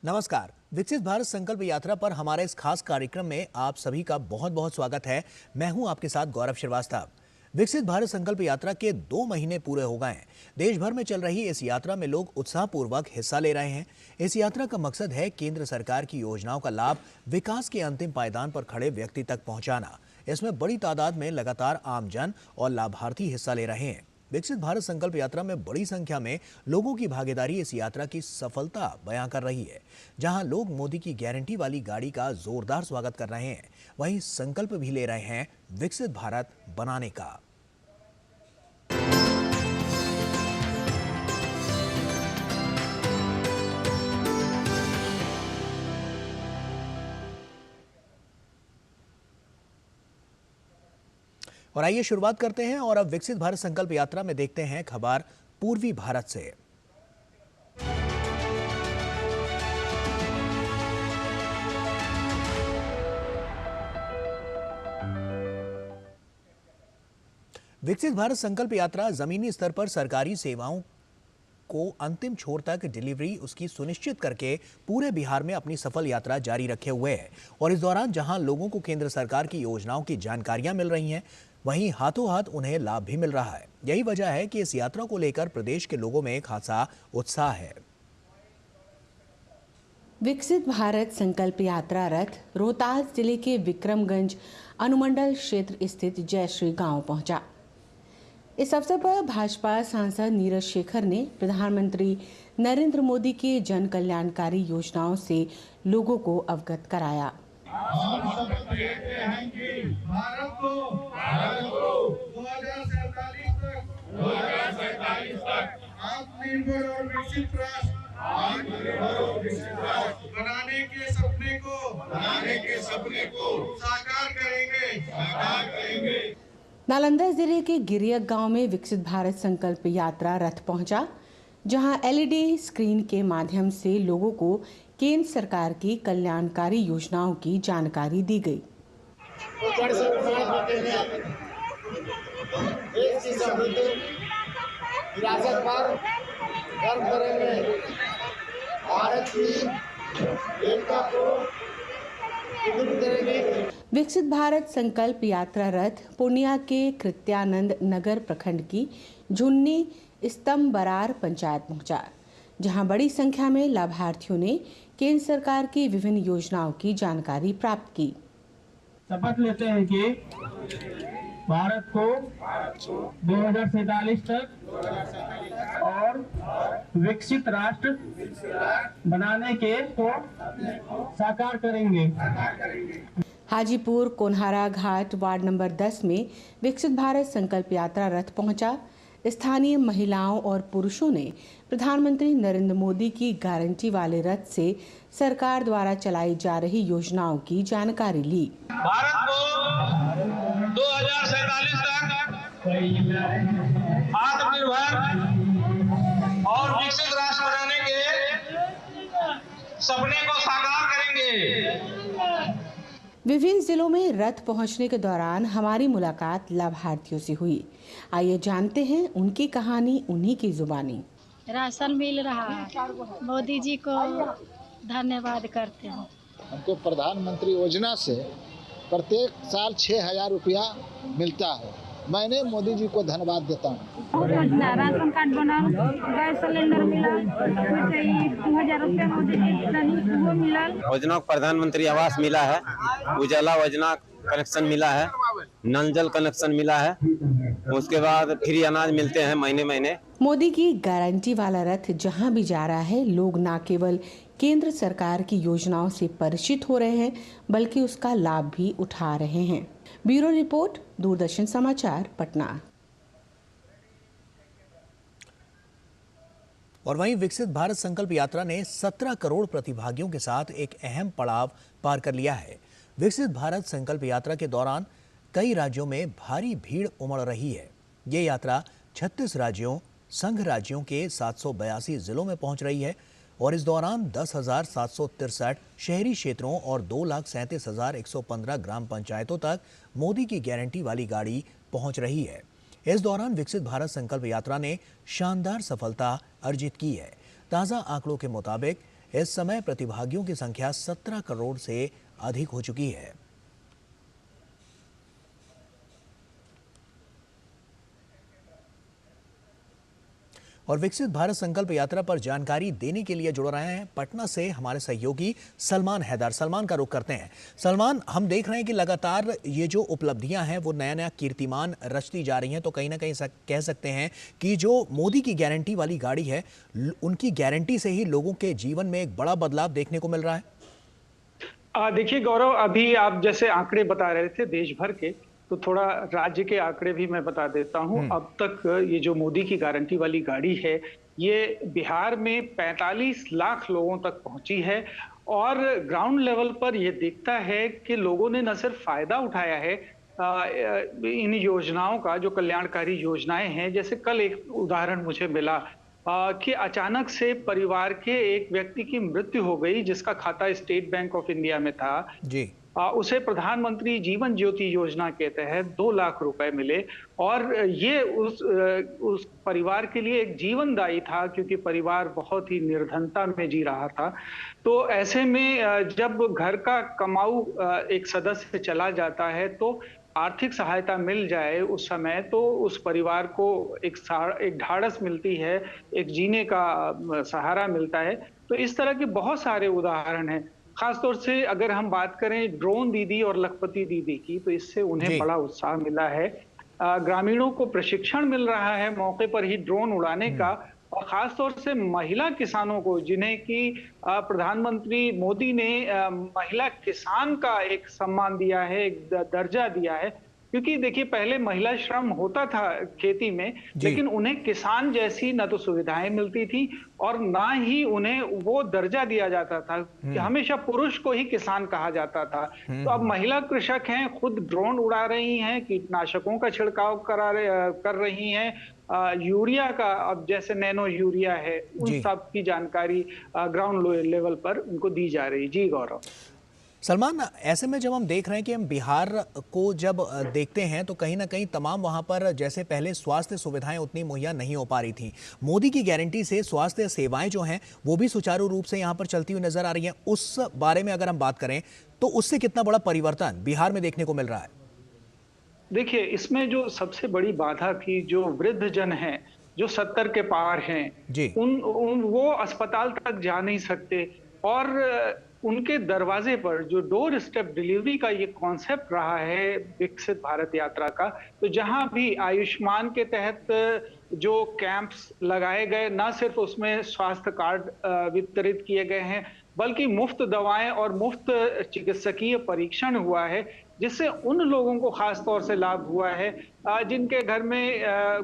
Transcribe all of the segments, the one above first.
नमस्कार। विकसित भारत संकल्प यात्रा पर हमारे इस खास कार्यक्रम में आप सभी का बहुत बहुत स्वागत है। मैं हूं आपके साथ गौरव श्रीवास्तव। विकसित भारत संकल्प यात्रा के 2 महीने पूरे हो गए हैं। देश भर में चल रही इस यात्रा में लोग उत्साहपूर्वक हिस्सा ले रहे हैं। इस यात्रा का मकसद है केंद्र सरकार की योजनाओं का लाभ विकास के अंतिम पायदान पर खड़े व्यक्ति तक पहुंचाना। इसमें बड़ी तादाद में लगातार आमजन और लाभार्थी हिस्सा ले रहे हैं। विकसित भारत संकल्प यात्रा में बड़ी संख्या में लोगों की भागीदारी इस यात्रा की सफलता बयां कर रही है। जहां लोग मोदी की गारंटी वाली गाड़ी का जोरदार स्वागत कर रहे हैं, वहीं संकल्प भी ले रहे हैं विकसित भारत बनाने का। और आइए शुरुआत करते हैं और अब विकसित भारत संकल्प यात्रा में देखते हैं खबर पूर्वी भारत से। विकसित भारत संकल्प यात्रा जमीनी स्तर पर सरकारी सेवाओं को अंतिम छोर तक डिलीवरी उसकी सुनिश्चित करके पूरे बिहार में अपनी सफल यात्रा जारी रखे हुए है। और इस दौरान जहां लोगों को केंद्र सरकार की योजनाओं की जानकारियां मिल रही हैं, वहीं हाथों हाथ उन्हें लाभ भी मिल रहा है। यही वजह है कि इस यात्रा को लेकर प्रदेश के लोगों में खासा उत्साह है। विकसित भारत संकल्प यात्रा रथ रोहतास जिले के विक्रमगंज अनुमंडल क्षेत्र स्थित जयश्री गांव पहुंचा। इस अवसर पर भाजपा सांसद नीरज शेखर ने प्रधानमंत्री नरेंद्र मोदी के जन कल्याणकारी योजनाओं से लोगों को अवगत कराया। हम शपथ लेते हैं कि भारत को 2047 तक आत्मनिर्भर और विकसित राष्ट्र बनाने के सपने को साकार करेंगे। नालंदा जिले के गिरियक गांव में विकसित भारत संकल्प यात्रा रथ पहुंचा, जहां एलईडी स्क्रीन के माध्यम से लोगों को केंद्र सरकार की कल्याणकारी योजनाओं की जानकारी दी गई। विकसित भारत संकल्प यात्रा रथ पूर्णिया के कृत्यानंद नगर प्रखंड की झुन्नी स्तंभ बरार पंचायत पहुंचा, जहां बड़ी संख्या में लाभार्थियों ने केंद्र सरकार की विभिन्न योजनाओं की जानकारी प्राप्त की। शपथ लेते हैं कि भारत को 2047 तक और विकसित राष्ट्र बनाने के को साकार करेंगे। हाजीपुर कोन्हारा घाट वार्ड नंबर 10 में विकसित भारत संकल्प यात्रा रथ पहुंचा। स्थानीय महिलाओं और पुरुषों ने प्रधानमंत्री नरेंद्र मोदी की गारंटी वाले रथ से सरकार द्वारा चलाई जा रही योजनाओं की जानकारी ली। भारत को 2047 तक आत्मनिर्भर और विकसित राष्ट्र बनाने के सपने को साकार करेंगे। विभिन्न जिलों में रथ पहुंचने के दौरान हमारी मुलाकात लाभार्थियों से हुई। आइए जानते हैं उनकी कहानी उन्हीं की जुबानी। राशन मिल रहा है, मोदी जी को धन्यवाद करते हैं। हमको प्रधानमंत्री योजना से प्रत्येक साल 6,000 रुपया मिलता है। मैंने मोदी जी को धन्यवाद देता हूँ। राशन कार्ड बना, गैस सिलेंडर मिला, 2000 रुपया मोदी जी वो मिला। योजना प्रधानमंत्री आवास मिला है, उजाला योजना कनेक्शन मिला है, नल जल कनेक्शन मिला है, उसके बाद फ्री अनाज मिलते हैं महीने। मोदी की गारंटी वाला रथ जहां भी जा रहा है, लोग न केवल केंद्र सरकार की योजनाओं से परिचित हो रहे हैं, बल्कि उसका लाभ भी उठा रहे हैं। ब्यूरो रिपोर्ट, दूरदर्शन समाचार, पटना। और वहीं विकसित भारत संकल्प यात्रा ने 17 करोड़ प्रतिभागियों के साथ एक अहम पड़ाव पार कर लिया है। विकसित भारत संकल्प यात्रा के दौरान कई राज्यों में भारी भीड़ उमड़ रही है। ये यात्रा 36 राज्यों, संघ राज्यों के 782 जिलों में पहुंच रही है और इस दौरान 10,763 शहरी क्षेत्रों और 2,37,115 ग्राम पंचायतों तक मोदी की गारंटी वाली गाड़ी पहुंच रही है। इस दौरान विकसित भारत संकल्प यात्रा ने शानदार सफलता अर्जित की है। ताज़ा आंकड़ों के मुताबिक इस समय प्रतिभागियों की संख्या 17 करोड़ से अधिक हो चुकी है। और विकसित भारत संकल्प यात्रा पर जानकारी देने के लिए जुड़ रहे हैं पटना से हमारे सहयोगी सलमान हैदर। सलमान का रुख करते हैं। सलमान, हम देख रहे हैं कि लगातार ये जो उपलब्धियां हैं वो नया नया कीर्तिमान रचती जा रही हैं, तो कहीं ना कहीं कह सकते हैं कि जो मोदी की गारंटी वाली गाड़ी है, उनकी गारंटी से ही लोगों के जीवन में एक बड़ा बदलाव देखने को मिल रहा है। देखिए गौरव, अभी आप जैसे आंकड़े बता रहे थे देश भर के, तो थोड़ा राज्य के आंकड़े भी मैं बता देता हूं। अब तक ये जो मोदी की गारंटी वाली गाड़ी है, ये बिहार में 45 लाख लोगों तक पहुंची है और ग्राउंड लेवल पर ये दिखता है कि लोगों ने न सिर्फ फायदा उठाया है इन योजनाओं का, जो कल्याणकारी योजनाएं हैं। जैसे कल एक उदाहरण मुझे मिला कि अचानक से परिवार के एक व्यक्ति की मृत्यु हो गई जिसका खाता स्टेट बैंक ऑफ इंडिया में था जी। उसे प्रधानमंत्री जीवन ज्योति योजना के तहत 2 लाख रुपए मिले और ये उस परिवार के लिए एक जीवनदायी था, क्योंकि परिवार बहुत ही निर्धनता में जी रहा था। तो ऐसे में जब घर का कमाऊ एक सदस्य चला जाता है तो आर्थिक सहायता मिल जाए उस समय, तो उस परिवार को एक ढाढ़स मिलती है, एक जीने का सहारा मिलता है। तो इस तरह के बहुत सारे उदाहरण हैं। खासतौर से अगर हम बात करें ड्रोन दीदी और लखपति दीदी की, तो इससे उन्हें बड़ा उत्साह मिला है। ग्रामीणों को प्रशिक्षण मिल रहा है मौके पर ही ड्रोन उड़ाने का, और खासतौर से महिला किसानों को, जिन्हें कि प्रधानमंत्री मोदी ने महिला किसान का एक सम्मान दिया है, एक दर्जा दिया है। क्योंकि देखिए पहले महिला श्रम होता था खेती में, लेकिन उन्हें किसान जैसी न तो सुविधाएं मिलती थी और ना ही उन्हें वो दर्जा दिया जाता था कि हमेशा पुरुष को ही किसान कहा जाता था। तो अब महिला कृषक हैं, खुद ड्रोन उड़ा रही हैं, कीटनाशकों का छिड़काव कर रही हैं, यूरिया का, अब जैसे नैनो यूरिया है, उन सब की जानकारी ग्राउंड लेवल पर उनको दी जा रही। जी गौरव। सलमान, ऐसे में जब हम देख रहे हैं कि हम बिहार को जब देखते हैं तो कहीं ना कहीं तमाम वहां पर जैसे पहले स्वास्थ्य सुविधाएं उतनी मुहैया नहीं हो पा रही थी, मोदी की गारंटी से स्वास्थ्य सेवाएं जो हैं वो भी सुचारू रूप से यहां पर चलती हुई नजर आ रही हैं। उस बारे में अगर हम बात करें तो उससे कितना बड़ा परिवर्तन बिहार में देखने को मिल रहा है? देखिए, इसमें जो सबसे बड़ी बाधा थी, जो वृद्ध जन है, जो 70 के पार हैं, वो अस्पताल तक जा नहीं सकते, और उनके दरवाजे पर जो डोर स्टेप डिलीवरी का ये कॉन्सेप्ट रहा है विकसित भारत यात्रा का, तो जहां भी आयुष्मान के तहत जो कैंप्स लगाए गए, ना सिर्फ उसमें स्वास्थ्य कार्ड वितरित किए गए हैं, बल्कि मुफ्त दवाएं और मुफ्त चिकित्सकीय परीक्षण हुआ है, जिससे उन लोगों को खास तौर से लाभ हुआ है जिनके घर में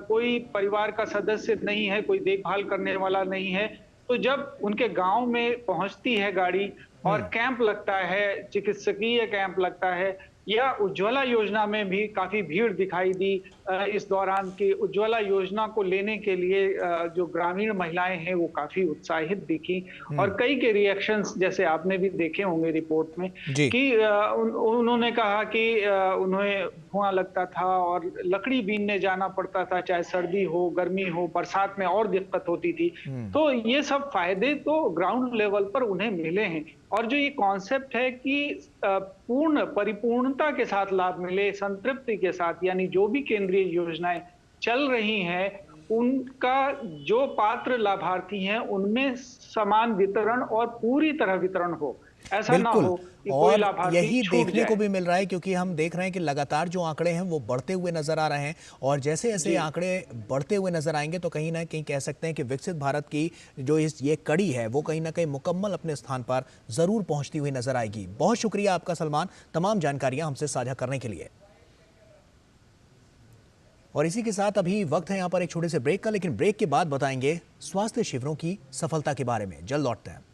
कोई परिवार का सदस्य नहीं है, कोई देखभाल करने वाला नहीं है। तो जब उनके गांव में पहुंचती है गाड़ी और कैंप लगता है, चिकित्सकीय कैंप लगता है, या उज्ज्वला योजना में भी काफी भीड़ दिखाई दी इस दौरान की उज्ज्वला योजना को लेने के लिए जो ग्रामीण महिलाएं हैं वो काफी उत्साहित दिखी, और कई के रिएक्शंस जैसे आपने भी देखे होंगे रिपोर्ट में कि उन्होंने कहा कि उन्हें धुआं लगता था और लकड़ी बीनने जाना पड़ता था, चाहे सर्दी हो, गर्मी हो, बरसात में और दिक्कत होती थी। तो ये सब फायदे तो ग्राउंड लेवल पर उन्हें मिले हैं, और जो ये कॉन्सेप्ट है कि परिपूर्णता के साथ लाभ मिले, संतृप्ति के साथ, यानी जो भी केंद्रीय योजनाएं चल रही हैं उनका जो पात्र लाभार्थी हैं उनमें समान वितरण और पूरी तरह वितरण हो, ऐसा ना हो कि कोई लाभार्थी यही छूट देखने जाए। को भी मिल रहा है, क्योंकि हम देख रहे हैं कि लगातार जो आंकड़े हैं वो बढ़ते हुए नजर आ रहे हैं, और जैसे जैसे आंकड़े बढ़ते हुए नजर आएंगे तो कहीं ना कहीं कह सकते हैं कि विकसित भारत की जो ये कड़ी है वो कहीं ना कहीं मुकम्मल अपने स्थान पर जरूर पहुंचती हुई नजर आएगी। बहुत शुक्रिया आपका सलमान, तमाम जानकारियां हमसे साझा करने के लिए। और इसी के साथ अभी वक्त है यहाँ पर एक छोटे से ब्रेक का, लेकिन ब्रेक के बाद बताएंगे स्वास्थ्य शिविरों की सफलता के बारे में। जल्द लौटते हैं।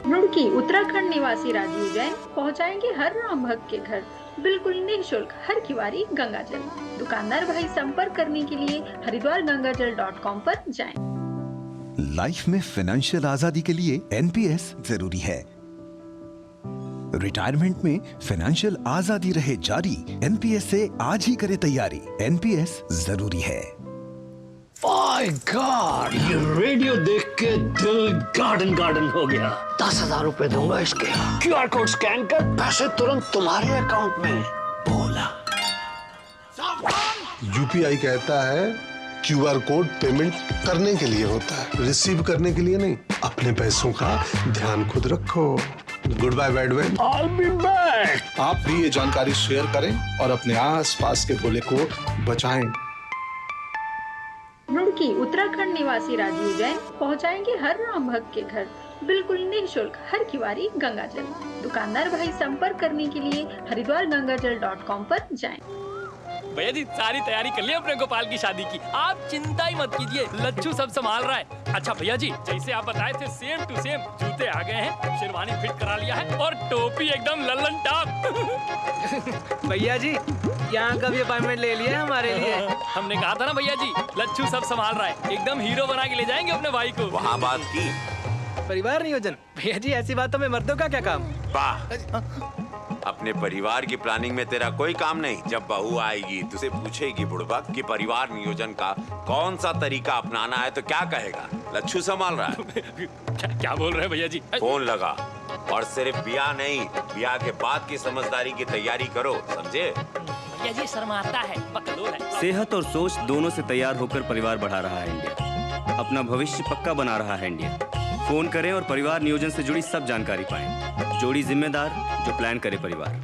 रुड़की उत्तराखंड निवासी राजीव जैन पहुंचाएंगे हर राम भक्त के घर बिल्कुल निःशुल्क हर किवारी गंगाजल। दुकानदार भाई संपर्क करने के लिए हरिद्वारगंगाजल.com पर जाएं। लाइफ में फाइनेंशियल आजादी के लिए एनपीएस जरूरी है। रिटायरमेंट में फाइनेंशियल आजादी रहे जारी, एनपीएस से आज ही करे तैयारी। एनपीएस जरूरी है। माय गॉड, ये रेडियो देख के दिल गार्डन गार्डन हो गया। 10,000 रुपए दूंगा इसके। QR कोड स्कैन कर, पैसे तुरंत तुम्हारे अकाउंट में। बोला। UPI कहता है QR कोड पेमेंट करने के लिए होता है, रिसीव करने के लिए नहीं। अपने पैसों का ध्यान खुद रखो। Good bye bad bye. I'll be back। आप भी ये जानकारी शेयर करें और अपने आसपास के भोले को बचाएं। रुड़की उत्तराखंड निवासी राजीव जैन पहुंचाएंगे हर राम भक्त के घर बिल्कुल निःशुल्क हर किवारी गंगाजल। दुकानदार भाई संपर्क करने के लिए हरिद्वारगंगाजल.com पर जाएं। भैया जी सारी तैयारी कर ली अपने गोपाल की शादी की, आप चिंता ही मत कीजिए, लच्छू सब संभाल रहा है। अच्छा भैया जी, जैसे आप बताए थे सेम टू सेम जूते आ गए हैं, शेरवानी फिट करा लिया है और टोपी एकदम लल्लन टॉप। भैया जी यहाँ का भी अपॉइंटमेंट ले लिया है हमारे लिए। हमने कहा था ना भैया जी, लच्छू सब संभाल रहा है, एकदम हीरो बना के ले जाएंगे अपने भाई को। वहाँ बात की परिवार नियोजन। भैया जी ऐसी बातों में मर्दों का क्या काम। वाह, अपने परिवार की प्लानिंग में तेरा कोई काम नहीं। जब बहू आएगी तुझसे पूछेगी बुड़बक कि परिवार नियोजन का कौन सा तरीका अपनाना है तो क्या कहेगा? लच्छू संभाल रहा है। क्या बोल रहे हैं भैया जी? फोन लगा और सिर्फ ब्याह नहीं, ब्याह के बाद की समझदारी की तैयारी करो, समझे? भैया जी शर्माता है, बकलोल है। सेहत और सोच दोनों से तैयार होकर परिवार बढ़ा रहा है इंडिया, अपना भविष्य पक्का बना रहा है इंडिया। फोन करें और परिवार नियोजन से जुड़ी सब जानकारी पाएं। जोड़ी जिम्मेदार जो प्लान करे परिवार।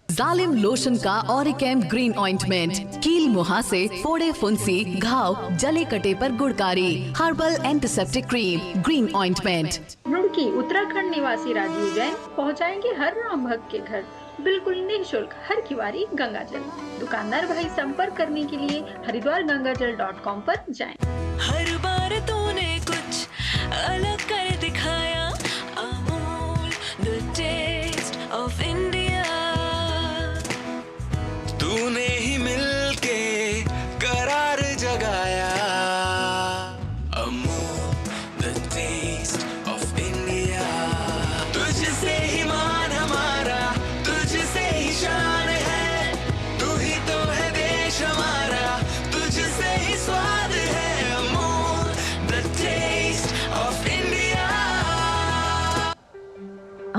जालिम लोशन का ऑरिकेम ग्रीन ऑइंटमेंट, कील मुहासे, फोड़े फुंसी, घाव, जले कटे पर गुड़कारी, herbal antiseptic cream, green ointment. Roorkee Uttarakhand निवासी राजीव जैन पहुंचाएंगे हर राम भक्त के घर बिल्कुल निःशुल्क हर किवारी गंगाजल। दुकानदार भाई संपर्क करने के लिए हरिद्वारगंगाजल.com पर जाएं। हर बार तूने कुछ अलग कर दिखाया, Amul the taste of India. तूने ही मिलके करार जगाया, Amul the taste of India. तुझसे ही मान हमारा, तुझसे ही शान है, तू ही तो है देश हमारा, तुझसे ही स्वाद है, Amul the taste of India.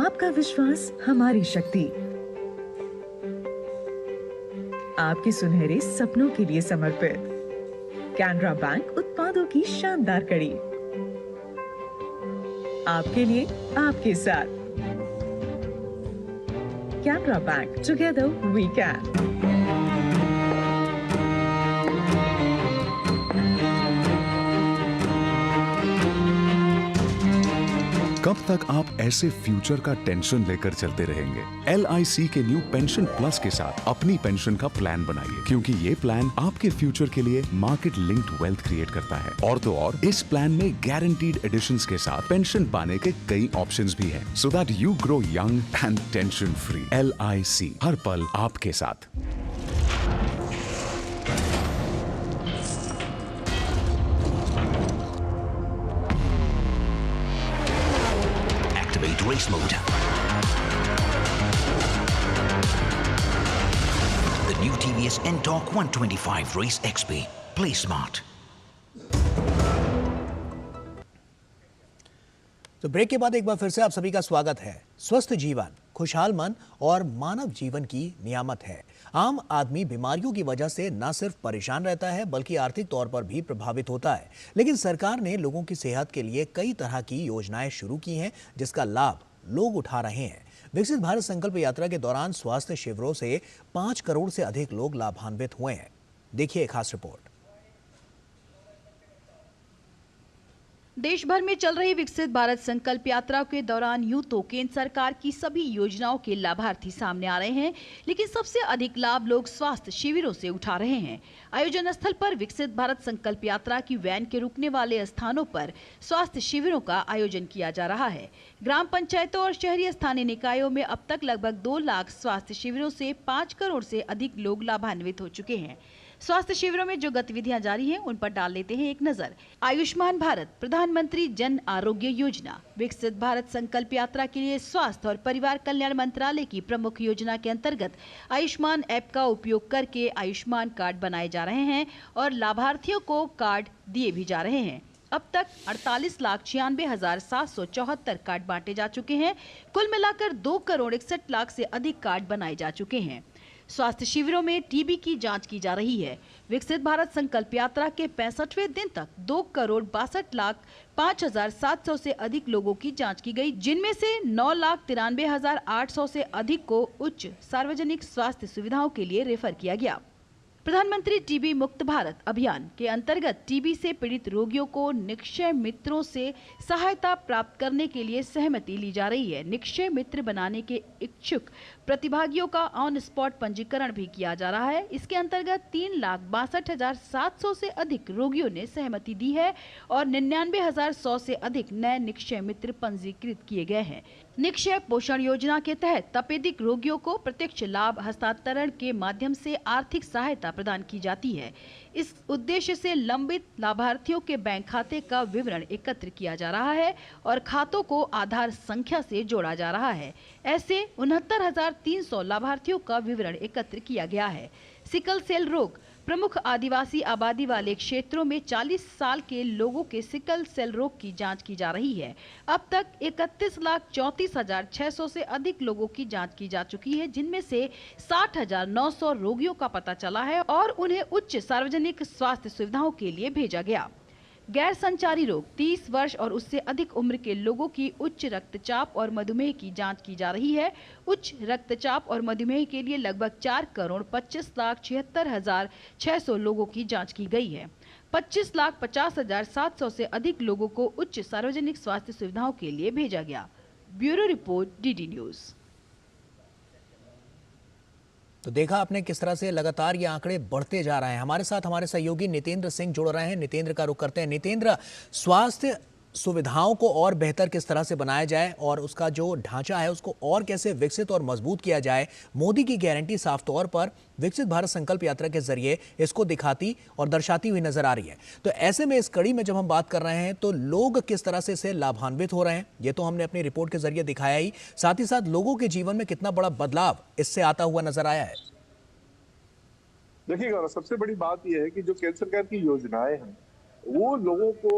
आपका विश्वास हमारी शक्ति, आपके सुनहरे सपनों के लिए समर्पित कैनरा बैंक उत्पादों की शानदार कड़ी, आपके लिए आपके साथ। Canara bank, together we can. कब तक आप ऐसे फ्यूचर का टेंशन लेकर चलते रहेंगे? LIC के न्यू पेंशन प्लस के साथ अपनी पेंशन का प्लान बनाइए, क्योंकि ये प्लान आपके फ्यूचर के लिए मार्केट लिंक्ड वेल्थ क्रिएट करता है। और तो और इस प्लान में गारंटीड एडिशंस के साथ पेंशन पाने के कई ऑप्शंस भी हैं, so that you grow young and tension free. LIC, हर पल आपके साथ। Race mode. The new TVS N-Torque 125 Race XP. Play smart. तो ब्रेक के बाद एक बार फिर से आप सभी का स्वागत है। स्वस्थ जीवन, खुशहाल मन और मानव जीवन की नियामत है। आम आदमी बीमारियों की वजह से न सिर्फ परेशान रहता है बल्कि आर्थिक तौर पर भी प्रभावित होता है। लेकिन सरकार ने लोगों की सेहत के लिए कई तरह की योजनाएं शुरू की हैं, जिसका लाभ लोग उठा रहे हैं। विकसित भारत संकल्प यात्रा के दौरान स्वास्थ्य शिविरों से 5 करोड़ से अधिक लोग लाभान्वित हुए हैं। देखिए एक खास रिपोर्ट। देश भर में चल रही विकसित भारत संकल्प यात्रा के दौरान यूं तो केंद्र सरकार की सभी योजनाओं के लाभार्थी सामने आ रहे हैं, लेकिन सबसे अधिक लाभ लोग स्वास्थ्य शिविरों से उठा रहे हैं। आयोजन स्थल पर विकसित भारत संकल्प यात्रा की वैन के रुकने वाले स्थानों पर स्वास्थ्य शिविरों का आयोजन किया जा रहा है। ग्राम पंचायतों और शहरी स्थानीय निकायों में अब तक लगभग 2 लाख स्वास्थ्य शिविरों से 5 करोड़ से अधिक लोग लाभान्वित हो चुके हैं। स्वास्थ्य शिविरों में जो गतिविधियां जारी हैं उन पर डाल लेते हैं एक नजर। आयुष्मान भारत, प्रधानमंत्री जन आरोग्य योजना, विकसित भारत संकल्प यात्रा के लिए स्वास्थ्य और परिवार कल्याण मंत्रालय की प्रमुख योजना के अंतर्गत आयुष्मान ऐप का उपयोग करके आयुष्मान कार्ड बनाए जा रहे हैं और लाभार्थियों को कार्ड दिए भी जा रहे हैं। अब तक 48,96,774 कार्ड बांटे जा चुके हैं। कुल मिलाकर 2,61,00,000 से अधिक कार्ड बनाए जा चुके हैं। स्वास्थ्य शिविरों में टीबी की जांच की जा रही है। विकसित भारत संकल्प यात्रा के 65वें दिन तक 2,62,05,700 से अधिक लोगों की जांच की गई, जिनमें से 9,93,800 से अधिक को उच्च सार्वजनिक स्वास्थ्य सुविधाओं के लिए रेफर किया गया। प्रधानमंत्री टीबी मुक्त भारत अभियान के अंतर्गत टीबी से पीड़ित रोगियों को निक्षय मित्रों से सहायता प्राप्त करने के लिए सहमति ली जा रही है। निक्षय मित्र बनाने के इच्छुक प्रतिभागियों का ऑन स्पॉट पंजीकरण भी किया जा रहा है। इसके अंतर्गत 3,62,700 से अधिक रोगियों ने सहमति दी है और 99,100 से अधिक नए निक्षय मित्र पंजीकृत किए गए हैं। निक्षय पोषण योजना के तहत तपेदिक रोगियों को प्रत्यक्ष लाभ हस्तांतरण के माध्यम से आर्थिक सहायता प्रदान की जाती है। इस उद्देश्य से लंबित लाभार्थियों के बैंक खाते का विवरण एकत्र किया जा रहा है और खातों को आधार संख्या से जोड़ा जा रहा है। ऐसे 69,300 लाभार्थियों का विवरण एकत्र किया गया है। सिकल सेल रोग, प्रमुख आदिवासी आबादी वाले क्षेत्रों में 40 साल के लोगों के सिकल सेल रोग की जांच की जा रही है। अब तक 31,34,600 से अधिक लोगों की जांच की जा चुकी है, जिनमें से 60,900 रोगियों का पता चला है और उन्हें उच्च सार्वजनिक स्वास्थ्य सुविधाओं के लिए भेजा गया। गैर संचारी रोग, 30 वर्ष और उससे अधिक उम्र के लोगों की उच्च रक्तचाप और मधुमेह की जांच की जा रही है। उच्च रक्तचाप और मधुमेह के लिए लगभग 4,25,76,600 लोगों की जांच की गई है। 25,50,700 से अधिक लोगों को उच्च सार्वजनिक स्वास्थ्य सुविधाओं के लिए भेजा गया। Bureau report, DD news. तो देखा आपने किस तरह से लगातार ये आंकड़े बढ़ते जा रहे हैं। हमारे साथ हमारे सहयोगी नितेंद्र सिंह जुड़ रहे हैं। नितेंद्र का रुख करते हैं। नितेंद्र, स्वास्थ्य सुविधाओं को और बेहतर किस तरह से बनाया जाए और उसका जो ढांचा है उसको और कैसे विकसित और मजबूत किया जाए, मोदी की गारंटी साफ तौर पर विकसित भारत संकल्प यात्रा के जरिए इसको दिखाती और दर्शाती हुई नजर आ रही है। तो ऐसे में इस कड़ी में जब हम बात कर रहे हैं तो लोग किस तरह से इससे लाभान्वित हो रहे हैं, ये तो हमने अपनी रिपोर्ट के जरिए दिखाया ही, साथ ही साथ लोगों के जीवन में कितना बड़ा बदलाव इससे आता हुआ नजर आया है। देखिए गौरव, सबसे बड़ी बात यह है कि जो केंद्र सरकार की योजनाएं हैं वो लोगों को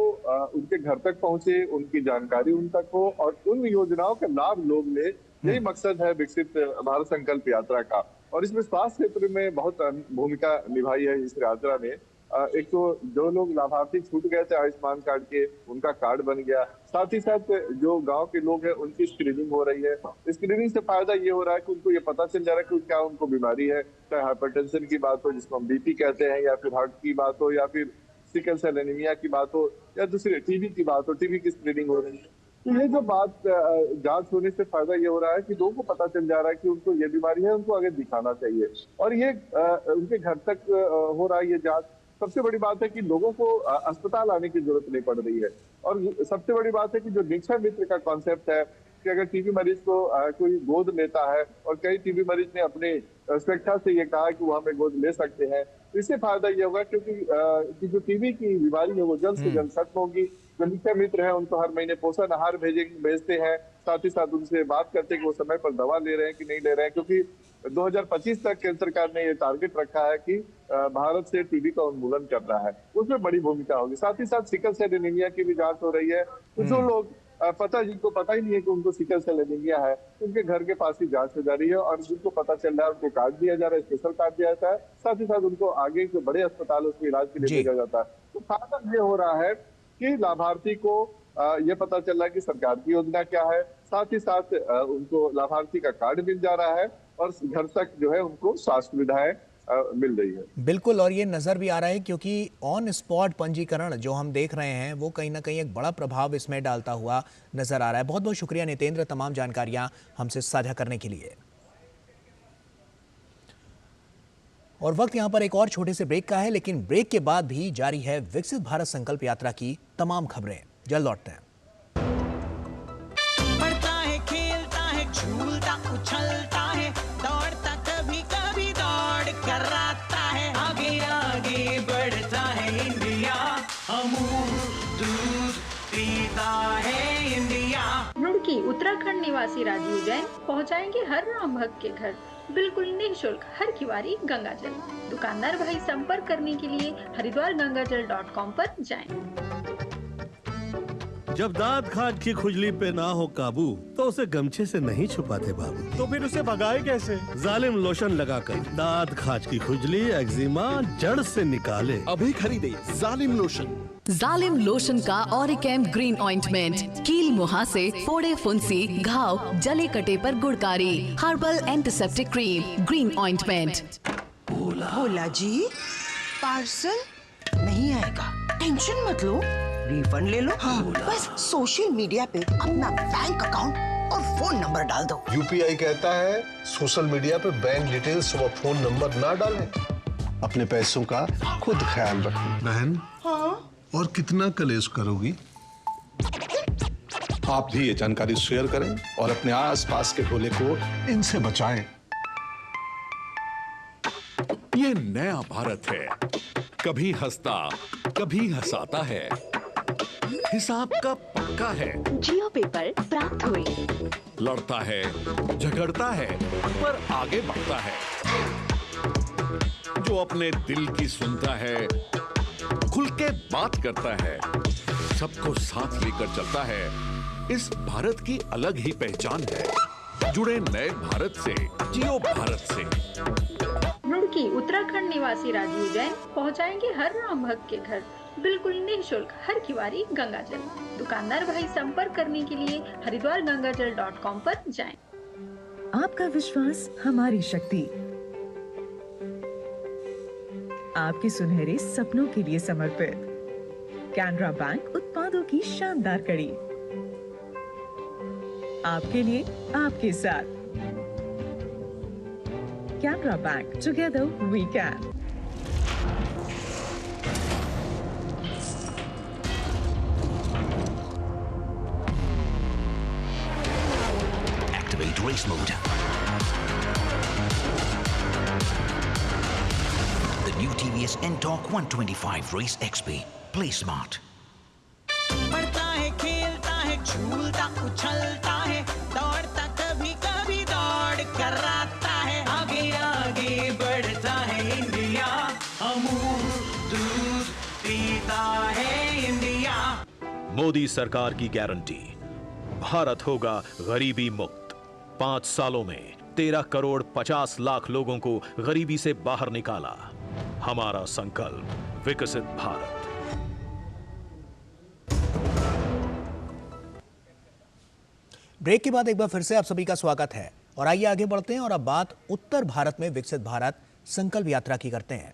उनके घर तक पहुंचे, उनकी जानकारी उन तक हो और उन योजनाओं का लाभ लोग ले। यही मकसद है विकसित भारत संकल्प यात्रा का। और इसमें स्वास्थ्य क्षेत्र में बहुत भूमिका निभाई है इस यात्रा ने। एक तो जो लोग लाभार्थी छूट गए थे आयुष्मान कार्ड के, उनका कार्ड बन गया। साथ ही साथ जो गांव के लोग हैं उनकी स्क्रीनिंग हो रही है। स्क्रीनिंग से फायदा ये हो रहा है कि उनको ये पता चल जा रहा है कि क्या उनको बीमारी है, चाहे हाइपरटेंशन की बात हो जिसको हम बीपी कहते हैं, या फिर हार्ट की बात हो, या फिर सिकल सेल एनीमिया की बात हो, या दूसरी टीबी की बात हो, टीबी की स्क्रीनिंग हो रही है। तो ये जो बात जांच होने से फायदा ये हो रहा है कि लोगों को पता चल जा रहा है कि उनको ये बीमारी है, उनको आगे दिखाना चाहिए और ये उनके घर तक हो रहा है ये जांच। सबसे बड़ी बात है कि लोगों को अस्पताल आने की जरूरत नहीं पड़ रही है। और सबसे बड़ी बात है कि जो निक्षय मित्र का कॉन्सेप्ट है कि अगर टीबी मरीज को कोई गोद लेता है, और कई टीबी मरीज ने अपने स्वेच्छा से ये कहा कि वो हमें गोद ले सकते हैं, इससे फायदा ये होगा क्योंकि जो टीबी की बीमारी है वो जल्द से जल्द खत्म होगी। जो निक्षय मित्र है उनको हर महीने पोषण आहार भेजते हैं, साथ ही साथ उनसे बात करते हैं कि वो समय पर दवा ले रहे हैं कि नहीं ले रहे हैं, क्योंकि 2025 तक केंद्र सरकार ने ये टारगेट रखा है कि भारत से टीबी का उन्मूलन करना है। उसमें बड़ी भूमिका होगी। साथ ही साथ सिकल सेल एनीमिया की भी जांच हो रही है। तो जो लोग जिनको पता ही नहीं है कि उनको सिकल सेल एनीमिया है, उनके घर के पास ही जांच हो जा रही है और जिनको पता चल रहा है उनको कार्ड दिया जा रहा है, स्पेशल कार्ड दिया जाता है। साथ ही साथ उनको आगे के बड़े अस्पताल उसके इलाज के लिए भेजा जाता है। तो फायदा ये हो रहा है कि लाभार्थी को ये पता चल रहा है कि सरकार की योजना क्या है, साथ ही साथ उनको लाभार्थी का कार्ड मिल जा रहा है और घर तक जो है उनको स्वास्थ्य सुविधाएं मिल रही है। बिल्कुल, और ये नजर भी आ रहा है क्योंकि ऑन स्पॉट पंजीकरण जो हम देख रहे हैं वो कहीं ना कहीं एक बड़ा प्रभाव इसमें डालता हुआ नजर आ रहा है। बहुत बहुत शुक्रिया नितेंद्र तमाम जानकारियां हमसे साझा करने के लिए। और वक्त यहां पर एक और छोटे से ब्रेक का है, लेकिन ब्रेक के बाद भी जारी है विकसित भारत संकल्प यात्रा की तमाम खबरें। जल्द लौटते हैं। पढ़ता है, खेलता है, झूलता उछलता है, दौड़ता कभी कभी दौड़ कर आता है, आगे निवासी राजीव जैन पहुंचाएंगे हर राम भक्त के घर बिल्कुल निःशुल्क हर किवारी गंगा जल। दुकानदार भाई संपर्क करने के लिए हरिद्वारगंगाजल.com पर जाएं। जब दांत खाज की खुजली पे ना हो काबू तो उसे गमछे से नहीं छुपाते बाबू। तो फिर उसे भगाए कैसे? जालिम लोशन लगाकर दांत खाज की खुजली एक्जिमा जड़ से निकाले। अभी खरीदे जालिम लोशन। जालिम लोशन का ऑरिकैम ग्रीन ऑइंटमेंट कील मुहासे, फोड़े फुंसी, घाव, जले कटे पर गुड़कारी। Herbal antiseptic cream green ointment. Bhola ji parcel नहीं आएगा, टेंशन मत लो, रिफंड ले लो। हाँ, बस सोशल मीडिया पे अपना बैंक अकाउंट और फोन नंबर डाल दो। यूपीआई कहता है सोशल मीडिया पे बैंक डिटेल्स और फोन नंबर ना डालें। अपने पैसों का खुद ख्याल रखें। बहन हाँ? और कितना कलेश करोगी? आप भी ये जानकारी शेयर करें और अपने आसपास के भोले को इनसे बचाएं। ये नया भारत है, कभी हंसता कभी हंसाता है, हिसाब का पक्का है। जियो पेपर प्राप्त हुए। लड़ता है, झगड़ता है, पर आगे बढ़ता है। जो अपने दिल की सुनता है, खुल के बात करता है, सबको साथ लेकर चलता है। इस भारत की अलग ही पहचान है। जुड़े नए भारत से, जियो भारत से। रुड़की उत्तराखंड निवासी राजीव जैन पहुंचाएंगे हर राम भक्त के घर बिल्कुल निःशुल्क हर किवारी गंगा जल। दुकानदार भाई संपर्क करने के लिए हरिद्वारगंगाजल.com पर जाएं। आपका विश्वास हमारी शक्ति, आपके सुनहरे सपनों के लिए समर्पित कैनरा बैंक उत्पादों की शानदार कड़ी, आपके लिए आपके साथ। Canara bank, together we can. Activate race mode. The new TVS N-Torque 125 Race XP. Play smart. पढ़ता है, खेलता है, झूलता उछलता है, दौड़ता कभी कभी दौड़ कराता है। आगे आगे बढ़ता है इंडिया, अमूल दूध पीता है इंडिया। मोदी सरकार की गारंटी, भारत होगा गरीबी मुक्त। 5 सालों में 13 करोड़ 50 लाख लोगों को गरीबी से बाहर निकाला। हमारा संकल्प विकसित भारत। ब्रेक के बाद एक बार फिर से आप सभी का स्वागत है और आइए आगे बढ़ते हैं और अब बात उत्तर भारत में विकसित भारत संकल्प यात्रा की करते हैं।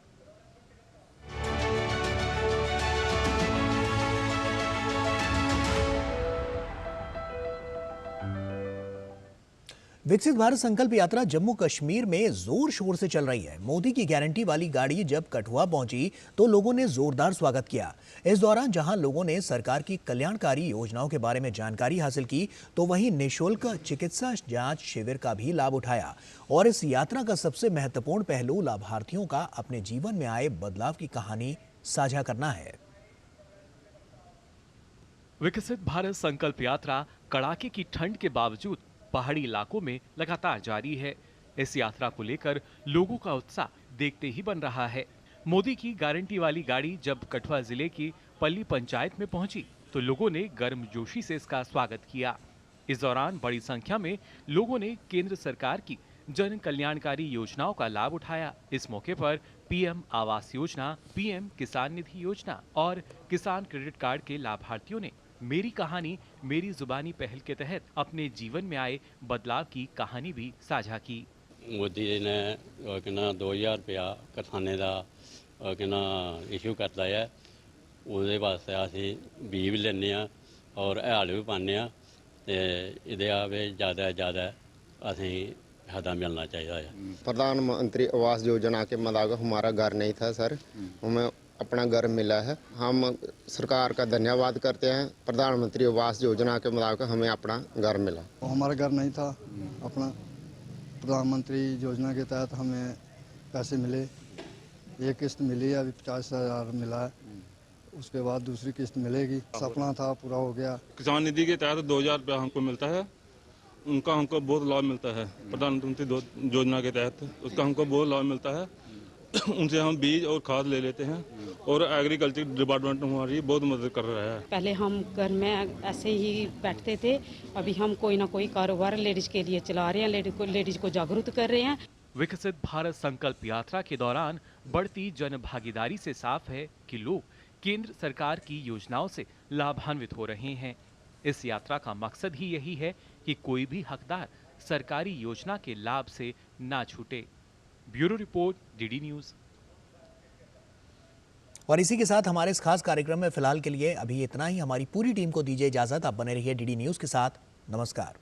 विकसित भारत संकल्प यात्रा जम्मू कश्मीर में जोर शोर से चल रही है। मोदी की गारंटी वाली गाड़ी जब कठुआ पहुंची तो लोगों ने जोरदार स्वागत किया। इस दौरान जहां लोगों ने सरकार की कल्याणकारी योजनाओं के बारे में जानकारी हासिल की तो वहीं निःशुल्क चिकित्सा जांच शिविर का भी लाभ उठाया। और इस यात्रा का सबसे महत्वपूर्ण पहलू लाभार्थियों का अपने जीवन में आए बदलाव की कहानी साझा करना है। विकसित भारत संकल्प यात्रा कड़ाके की ठंड के बावजूद पहाड़ी इलाकों में लगातार जारी है। इस यात्रा को लेकर लोगों का उत्साह देखते ही बन रहा है। मोदी की गारंटी वाली गाड़ी जब कठुआ जिले की पल्ली पंचायत में पहुंची तो लोगों ने गर्मजोशी से इसका स्वागत किया। इस दौरान बड़ी संख्या में लोगों ने केंद्र सरकार की जन कल्याणकारी योजनाओं का लाभ उठाया। इस मौके पर पीएम आवास योजना, पीएम किसान निधि योजना और किसान क्रेडिट कार्ड के लाभार्थियों ने मेरी कहानी मेरी जुबानी पहल के तहत अपने जीवन में आए बदलाव की कहानी भी साझा की। मोदी ने 2000 रुपया किसाने का इशू करता है, उसदे वास्ते असीं बीज भी लेने और हैल भी पाने ये ज़्यादा ज़्यादा असीं फायदा मिलना चाहिए है। प्रधानमंत्री आवास योजना के मुताबिक हमारा घर नहीं था सर, हमें अपना घर मिला है। हम सरकार का धन्यवाद करते हैं। प्रधानमंत्री आवास योजना के मुताबिक हमें अपना घर मिला। हमारा घर नहीं था अपना, प्रधानमंत्री योजना के तहत हमें पैसे मिले। एक किस्त मिली है, अभी 50,000 मिला है, उसके बाद दूसरी किस्त मिलेगी। सपना था पूरा हो गया। किसान निधि के तहत 2000 रुपया हमको मिलता है उनका हमको बहुत लाभ मिलता है। प्रधानमंत्री योजना के तहत उसका हमको बहुत लाभ मिलता है। उनसे हम बीज और खाद ले लेते हैं और एग्रीकल्चर डिपार्टमेंट हमारी बहुत मदद कर रहा है। पहले हम घर में ऐसे ही बैठते थे, अभी हम कोई ना कोई कारोबार लेडीज के लिए चला रहे हैं, लेडीज को जागरूक कर रहे हैं। विकसित भारत संकल्प यात्रा के दौरान बढ़ती जन भागीदारी से साफ है कि लोग केंद्र सरकार की योजनाओं से लाभान्वित हो रहे हैं। इस यात्रा का मकसद ही यही है कि कोई भी हकदार सरकारी योजना के लाभ से ना छूटे। Bureau report, DD news. और इसी के साथ हमारे इस खास कार्यक्रम में फिलहाल के लिए अभी इतना ही। हमारी पूरी टीम को दीजिए इजाजत। आप बने रहिए डीडी न्यूज के साथ। नमस्कार।